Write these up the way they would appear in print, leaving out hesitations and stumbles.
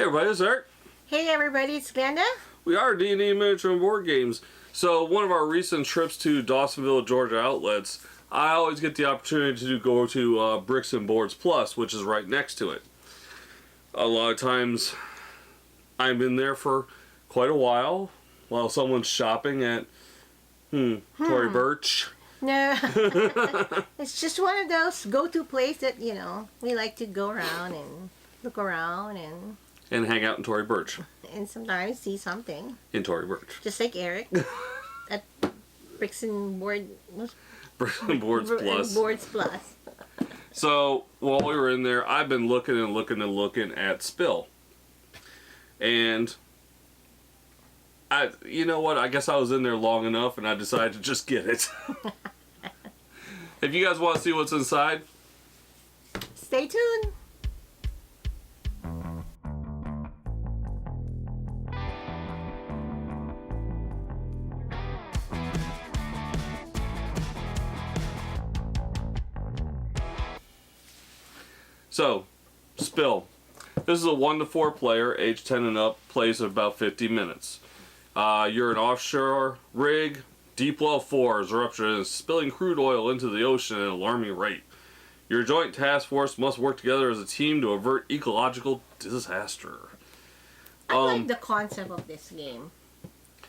Hey everybody, it's Eric. Hey everybody, it's Glenda. We are D&D Miniature and Board Games. So one of our recent trips to Dawsonville, Georgia outlets, I always get the opportunity to go to Bricks and Boards Plus, which is right next to it. A lot of times I'm in there for quite a while someone's shopping at Tory Burch. No, it's just one of those go-to places that, we like to go around and look around And hang out in Tory Burch. and sometimes see something. In Tory Burch. Just like Eric at Bricks and Boards Plus. Boards Plus. So while we were in there, I've been looking at Spill. And you know what? I guess I was in there long enough and I decided to just get it. If you guys want to see what's inside, Stay tuned. So, Spill. This is a 1 to 4 player, age 10 and up, plays at about 50 minutes. You're an offshore rig. Deep well 4's eruption is spilling crude oil into the ocean at an alarming rate. Your joint task force must work together as a team to avert ecological disaster. I like the concept of this game.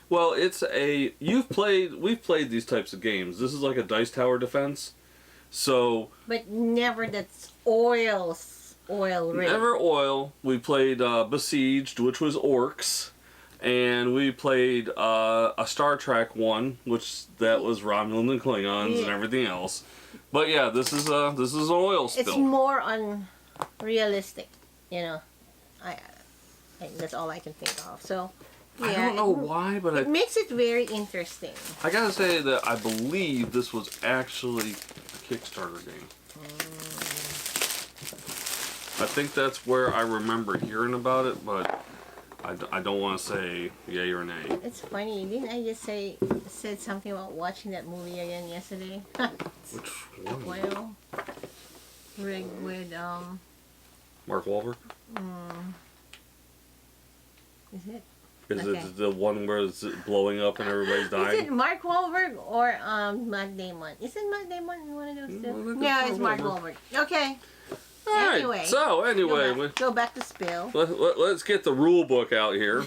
Well, we've played these types of games. This is like a dice tower defense. So, But never that's oil rig. never oil. We played Besieged, which was orcs, and we played a Star Trek one, that was Romulan and Klingons and everything else. But yeah, this is an oil spill. It's more unrealistic, that's all I can think of. So, yeah, I don't know why, but it makes it very interesting. I gotta say that I believe this was actually a Kickstarter game. I think that's where I remember hearing about it, but I don't want to say yay or nay. It's funny, didn't I just said something about watching that movie again yesterday? Which one? Oil rig with Mark Wahlberg? Is it? Is Okay. it the one where it's blowing up and everybody's Is dying? it Mark Wahlberg or Matt Damon? Is it Matt Damon in one of those two? think Yeah, it's it's Mark Mark Wahlberg. Okay. Alright, Anyway. so anyway, Go back to Spill. let's get the rule book out here.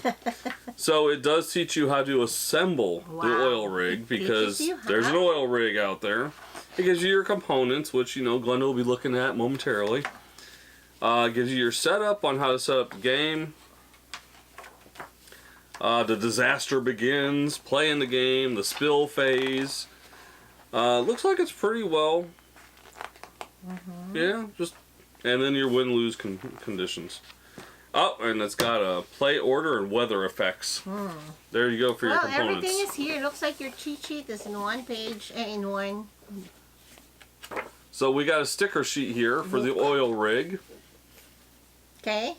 So it does teach you how to assemble the Wow. oil rig, because Teaches you how? there's an oil rig out there. It gives you your components, which Glenda will be looking at momentarily. It gives you your setup on how to set up the game. The disaster begins, playing the game, the spill phase. Looks like it's pretty well. Yeah, and then your win-lose conditions. Oh, and it's got a play order and weather effects. There you go for your components. Everything is here. It looks like your cheat sheet is in one page, in one. So we got a sticker sheet here for the oil rig. Okay.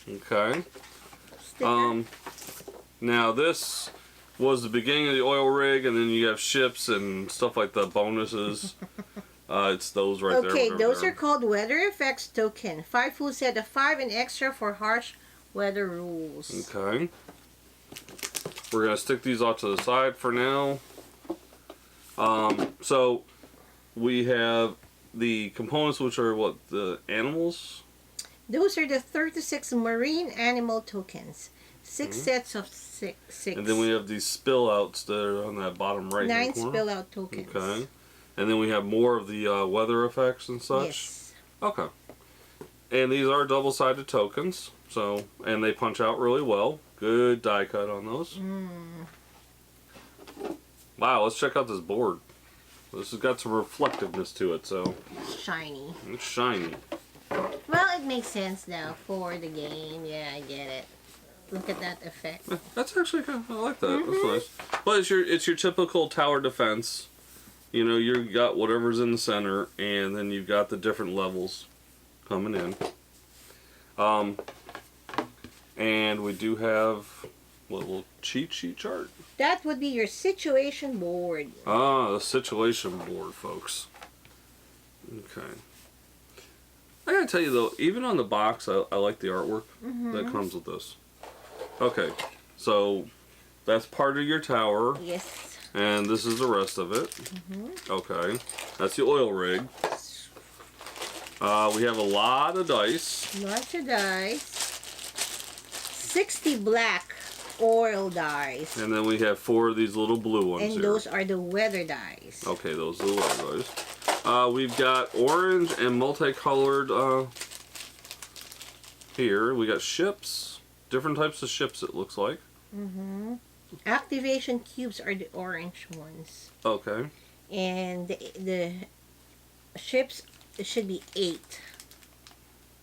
Okay. Sticker. Now this was the beginning of the oil rig, and then you have ships and stuff like the bonuses. It's those right there. Okay, those there. are called weather effects token. 5 full set of 5 and extra for harsh weather rules. Okay. We're going to stick these off to the side for now. So we have the components, which are the animals? Those are the 36 marine animal tokens. 6 sets of 6. And then we have these spill outs that are on that bottom right 9 corner. spill out tokens. Okay. And then we have more of the weather effects and such. Yes. Okay. And these are double-sided tokens, and they punch out really well. Good die cut on those. Wow, let's check out this board. This has got some reflectiveness to it, so Shiny. it's shiny. Well, it makes sense now for the game. Yeah, I get it. Look at that effect. That's actually kind of, I like that. That's nice. But it's your typical tower defense. You got whatever's in the center, and then you've got the different levels coming in. And we do have a little cheat sheet chart. That would be your situation board. Ah, the situation board, folks. Okay. I gotta tell you though, even on the box, I like the artwork that comes with this. Okay, so that's part of your tower. Yes. And this is the rest of it. Okay, that's the oil rig. We have a lot of dice. Lots of dice. 60 black oil dice. And then we have 4 of these little blue ones And here. those are the weather dice. Okay, those are the weather dice. We've got orange and multicolored here. We got ships. Different types of ships, it looks like. Activation cubes are the orange ones. Okay. And the ships, it should be 8.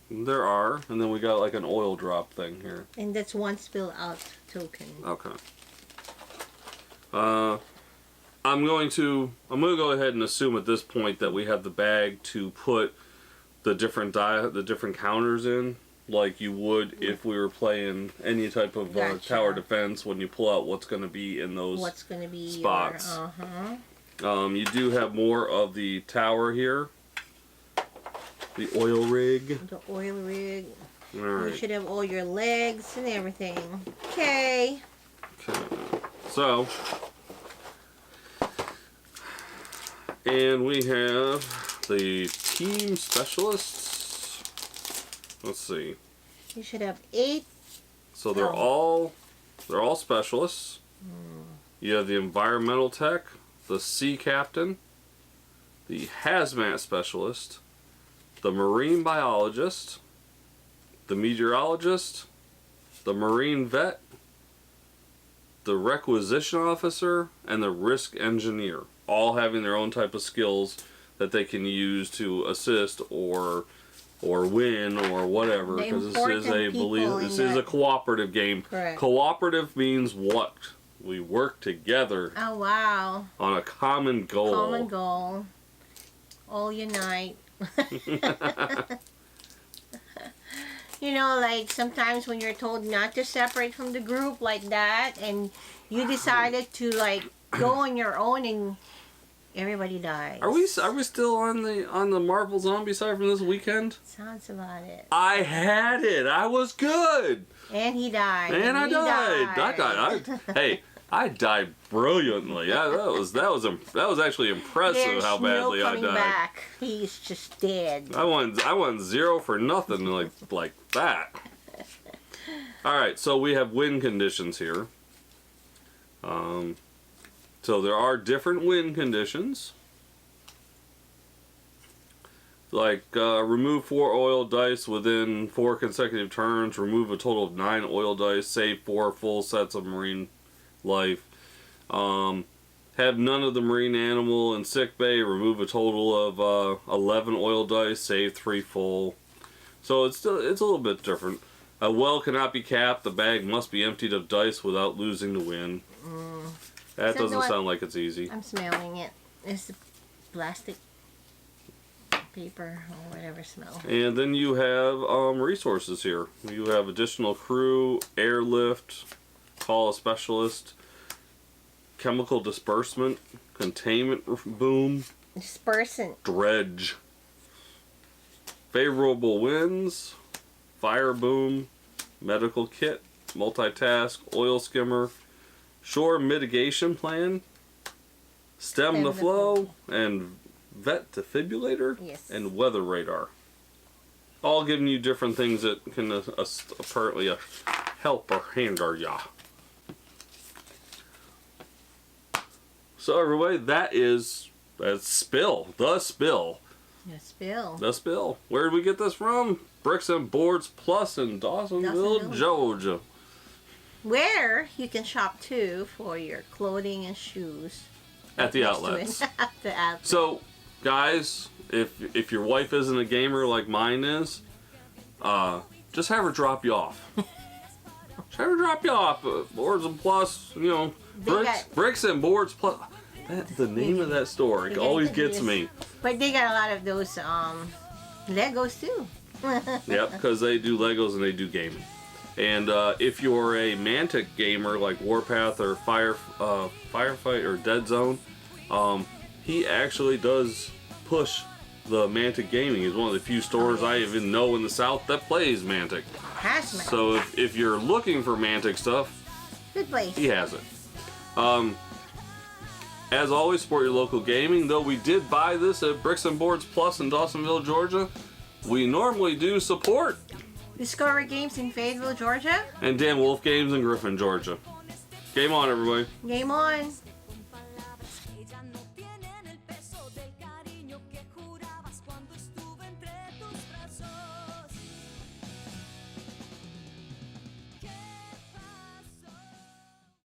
There are. And then we got like an oil drop thing here. And that's 1 spill out token. Okay. I'm going to go ahead and assume at this point that we have the bag to put the different counters in, like you would if we were playing any type of Gotcha. tower defense. When you pull out what's going to be in those What's going to be spots. Your, You do have more of the tower here. The oil rig. the oil rig. All You right. should have all your legs and everything. Okay. Okay. So, and we have the team specialists. Let's see. You should have 8. So they're all specialists. You have the environmental tech, the sea captain, the hazmat specialist, the marine biologist, the meteorologist, the marine vet, the requisition officer, and the risk engineer, all having their own type of skills that they can use to assist or win or whatever, The because this is important people in this is a that- cooperative game. Correct. Cooperative means what? We work together Oh, wow. on a common goal. Common goal. All unite. You know, like sometimes when you're told not to separate from the group like that, and you decided to like go on your own, and everybody dies. Are we still on the Marvel Zombie side from this weekend? Sounds about it. I had it. I was good. And he died. And I he died. Hey, I died brilliantly. That was actually impressive. There's how badly no I coming died. back. He's just dead. I won 0 for nothing like that. All right, so we have win conditions here. So there are different win conditions. Like remove 4 oil dice within 4 consecutive turns. Remove a total of 9 oil dice. Save 4 full sets of marine life. Have none of the marine animal in sick bay. Remove a total of 11 oil dice. Save 3 full. So it's a little bit different. A well cannot be capped. The bag must be emptied of dice without losing the win. That So doesn't what- sound like it's easy. I'm smelling it. It's the plastic paper or whatever smell. And then you have resources here. You have additional crew, airlift, call a specialist, chemical disbursement, containment boom, Dispersant. dredge, favorable winds, fire boom, medical kit, multitask, oil skimmer, shore mitigation plan, stem the flow, and vet defibrillator, Yes. and weather radar. All giving you different things that can apparently help or hinder ya. So everybody, that's Spill. The Spill. Yes, Bill. The Spill. Where did we get this from? Bricks and Boards Plus in Dawsonville, Dawsonville. Georgia. Where you can shop too for your clothing and shoes. At the Next to outlets. it. At the outlet. So, guys, if your wife isn't a gamer like mine is, just have her drop you off. Just have her drop you off. Boards and Plus, They got- Bricks and Boards Plus. The name of that store They got always it, gets yes. me. But they got a lot of those Legos too. Yep, because they do Legos and they do gaming. And if you're a Mantic gamer like Warpath or Firefight or Dead Zone, he actually does push the Mantic Gaming is one of the few stores I even know in the South that plays Mantic. Hazmat. So if you're looking for Mantic stuff, Good place. he has it. As always, support your local gaming. Though we did buy this at Bricks and Boards Plus in Dawsonville, Georgia, we normally do support Discover Games in Fayetteville, Georgia. and Dan Wolf Games in Griffin, Georgia. Game on, everybody. Game on.